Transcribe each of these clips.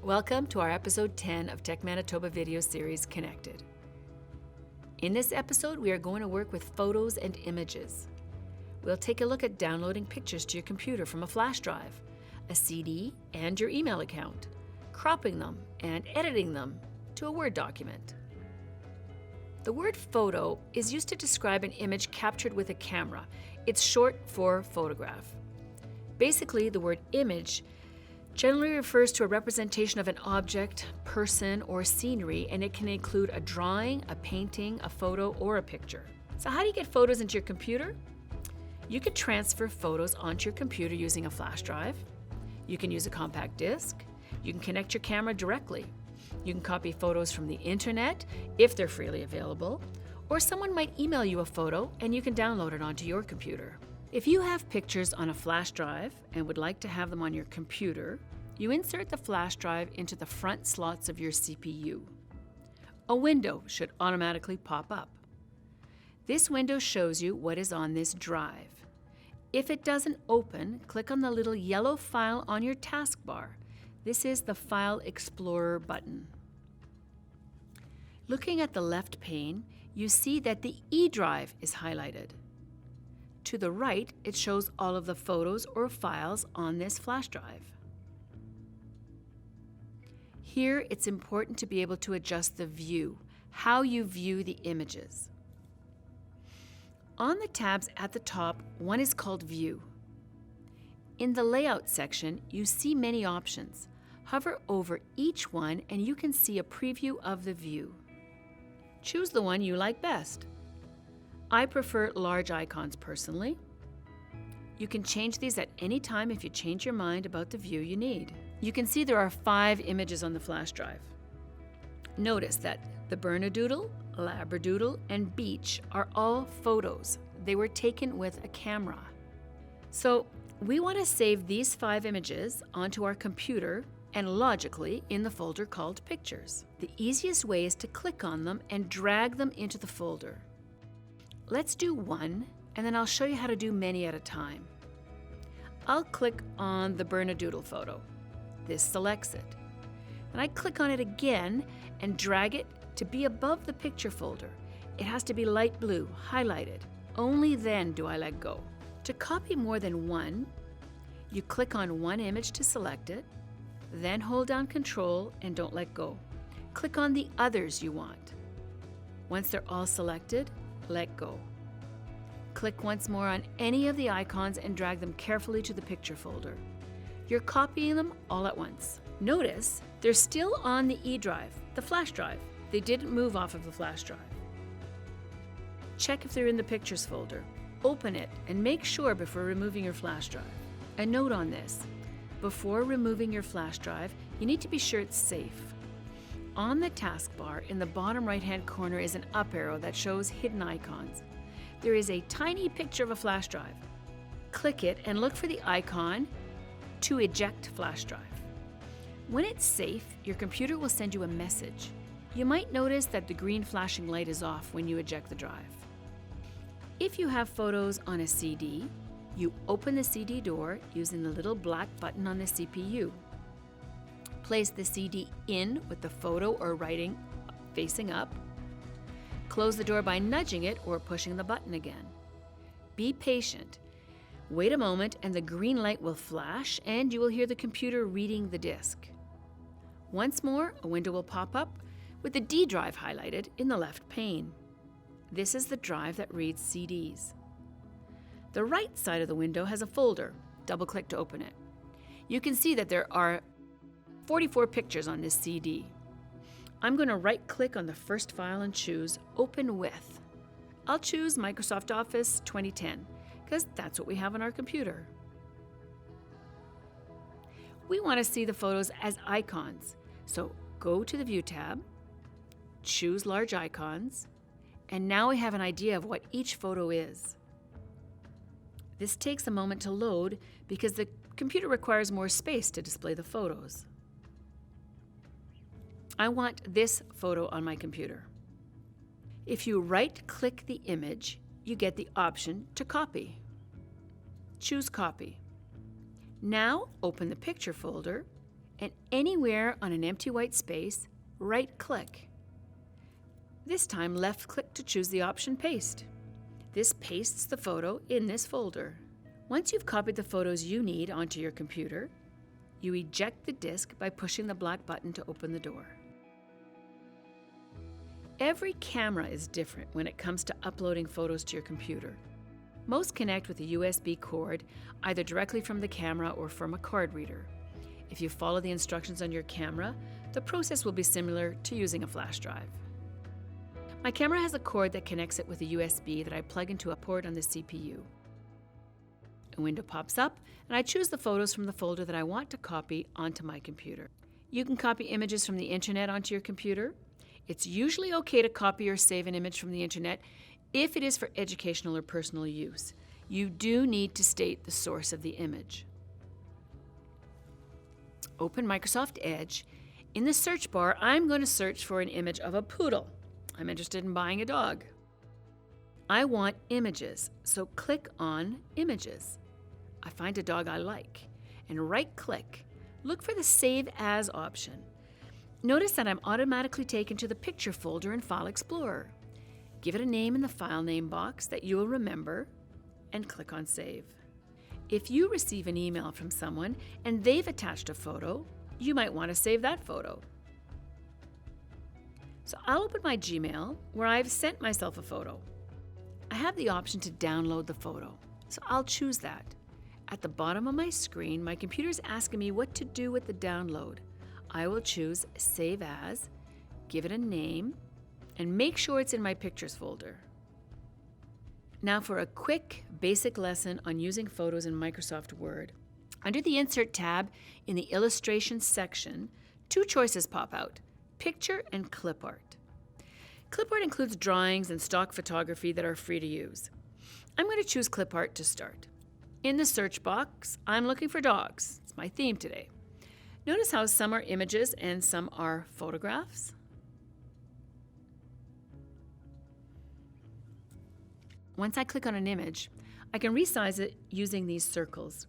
Welcome to our episode 10 of Tech Manitoba video series Connected. In this episode, we are going to work with photos and images. We'll take a look at downloading pictures to your computer from a flash drive, a CD, and your email account, cropping them and editing them to a Word document. The word photo is used to describe an image captured with a camera. It's short for photograph. Basically, the word image generally refers to a representation of an object, person, or scenery, and it can include a drawing, a painting, a photo, or a picture. So how do you get photos into your computer? You can transfer photos onto your computer using a flash drive. You can use a compact disc. You can connect your camera directly. You can copy photos from the internet if they're freely available, or someone might email you a photo and you can download it onto your computer. If you have pictures on a flash drive and would like to have them on your computer, you insert the flash drive into the front slots of your CPU. A window should automatically pop up. This window shows you what is on this drive. If it doesn't open, click on the little yellow file on your taskbar. This is the File Explorer button. Looking at the left pane, you see that the E drive is highlighted. To the right, it shows all of the photos or files on this flash drive. Here, it's important to be able to adjust the view, how you view the images. On the tabs at the top, one is called View. In the Layout section, you see many options. Hover over each one and you can see a preview of the view. Choose the one you like best. I prefer large icons personally. You can change these at any time if you change your mind about the view you need. You can see there are 5 images on the flash drive. Notice that the Bernedoodle, Labradoodle, and Beach are all photos. They were taken with a camera. So we want to save these 5 images onto our computer and logically in the folder called Pictures. The easiest way is to click on them and drag them into the folder. Let's do one, and then I'll show you how to do many at a time. I'll click on the Bernedoodle photo. This selects it. Then I click on it again and drag it to be above the picture folder. It has to be light blue, highlighted. Only then do I let go. To copy more than one, you click on one image to select it, then hold down Control and don't let go. Click on the others you want. Once they're all selected, let go. Click once more on any of the icons and drag them carefully to the picture folder. You're copying them all at once. Notice they're still on the E drive, the flash drive. They didn't move off of the flash drive. Check if they're in the Pictures folder. Open it and make sure before removing your flash drive. A note on this: before removing your flash drive, you need to be sure it's safe. On the taskbar in the bottom right-hand corner is an up arrow that shows hidden icons. There is a tiny picture of a flash drive. Click it and look for the icon to eject flash drive. When it's safe, your computer will send you a message. You might notice that the green flashing light is off when you eject the drive. If you have photos on a CD, you open the CD door using the little black button on the CPU. Place the CD in with the photo or writing facing up. Close the door by nudging it or pushing the button again. Be patient. Wait a moment and the green light will flash and you will hear the computer reading the disk. Once more, a window will pop up with the D drive highlighted in the left pane. This is the drive that reads CDs. The right side of the window has a folder. Double-click to open it. You can see that there are 44 pictures on this CD. I'm going to right-click on the first file and choose Open With. I'll choose Microsoft Office 2010 because that's what we have on our computer. We want to see the photos as icons, so go to the View tab, choose Large Icons, and now we have an idea of what each photo is. This takes a moment to load because the computer requires more space to display the photos. I want this photo on my computer. If you right-click the image, you get the option to copy. Choose Copy. Now open the Picture folder and anywhere on an empty white space, right-click. This time, left-click to choose the option Paste. This pastes the photo in this folder. Once you've copied the photos you need onto your computer, you eject the disk by pushing the black button to open the door. Every camera is different when it comes to uploading photos to your computer. Most connect with a USB cord, either directly from the camera or from a card reader. If you follow the instructions on your camera, the process will be similar to using a flash drive. My camera has a cord that connects it with a USB that I plug into a port on the CPU. A window pops up, and I choose the photos from the folder that I want to copy onto my computer. You can copy images from the internet onto your computer. It's usually okay to copy or save an image from the internet if it is for educational or personal use. You do need to state the source of the image. Open Microsoft Edge. In the search bar, I'm going to search for an image of a poodle. I'm interested in buying a dog. I want images, so click on Images. I find a dog I like, and right-click. Look for the Save As option. Notice that I'm automatically taken to the Picture folder in File Explorer. Give it a name in the file name box that you will remember, and click on Save. If you receive an email from someone and they've attached a photo, you might want to save that photo. So I'll open my Gmail where I've sent myself a photo. I have the option to download the photo, so I'll choose that. At the bottom of my screen, my computer is asking me what to do with the download. I will choose Save As, give it a name, and make sure it's in my Pictures folder. Now for a quick, basic lesson on using photos in Microsoft Word. Under the Insert tab in the Illustrations section, two choices pop out: Picture and Clip Art. Clip Art includes drawings and stock photography that are free to use. I'm going to choose Clip Art to start. In the search box, I'm looking for dogs. It's my theme today. Notice how some are images and some are photographs. Once I click on an image, I can resize it using these circles.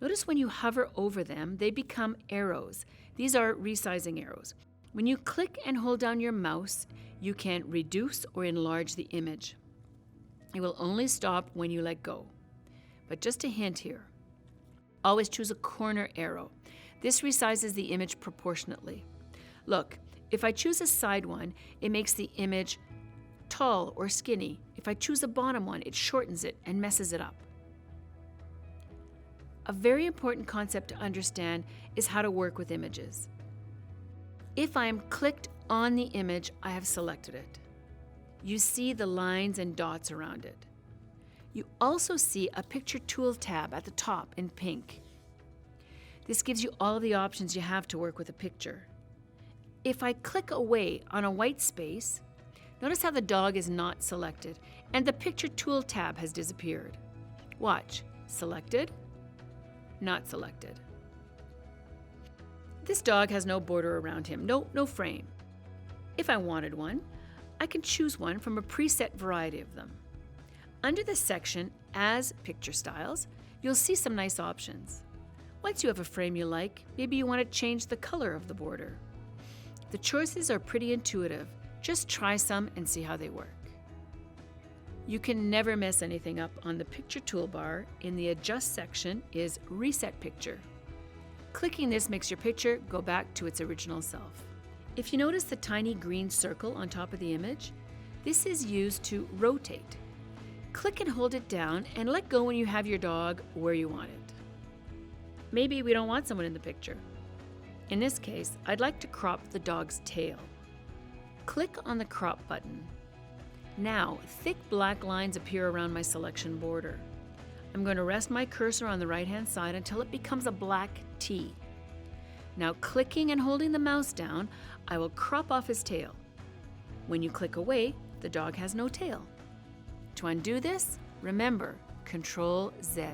Notice when you hover over them, they become arrows. These are resizing arrows. When you click and hold down your mouse, you can reduce or enlarge the image. It will only stop when you let go. But just a hint here. Always choose a corner arrow. This resizes the image proportionately. Look, if I choose a side one, it makes the image tall or skinny. If I choose a bottom one, it shortens it and messes it up. A very important concept to understand is how to work with images. If I am clicked on the image, I have selected it. You see the lines and dots around it. You also see a Picture Tool tab at the top in pink. This gives you all of the options you have to work with a picture. If I click away on a white space, notice how the dog is not selected and the Picture Tool tab has disappeared. Watch. Selected, not selected. This dog has no border around him, no frame. If I wanted one, I can choose one from a preset variety of them. Under the section As Picture Styles, you'll see some nice options. Once you have a frame you like, maybe you want to change the color of the border. The choices are pretty intuitive. Just try some and see how they work. You can never mess anything up on the Picture toolbar. In the Adjust section is Reset Picture. Clicking this makes your picture go back to its original self. If you notice the tiny green circle on top of the image, this is used to rotate. Click and hold it down and let go when you have your dog where you want it. Maybe we don't want someone in the picture. In this case, I'd like to crop the dog's tail. Click on the Crop button. Now, thick black lines appear around my selection border. I'm going to rest my cursor on the right-hand side until it becomes a black T. Now, clicking and holding the mouse down, I will crop off his tail. When you click away, the dog has no tail. To undo this, remember, Control Z.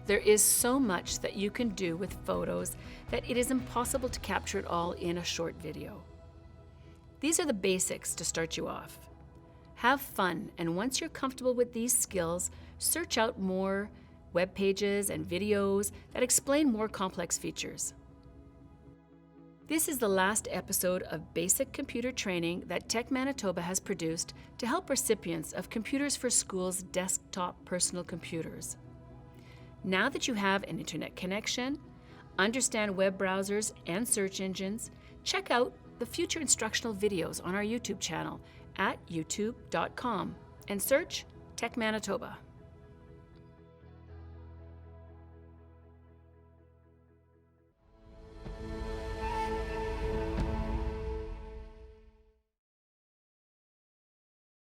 There is so much that you can do with photos that it is impossible to capture it all in a short video. These are the basics to start you off. Have fun, and once you're comfortable with these skills, search out more web pages and videos that explain more complex features. This is the last episode of basic computer training that Tech Manitoba has produced to help recipients of Computers for Schools desktop personal computers. Now that you have an internet connection, understand web browsers and search engines, check out the future instructional videos on our YouTube channel at youtube.com and search Tech Manitoba.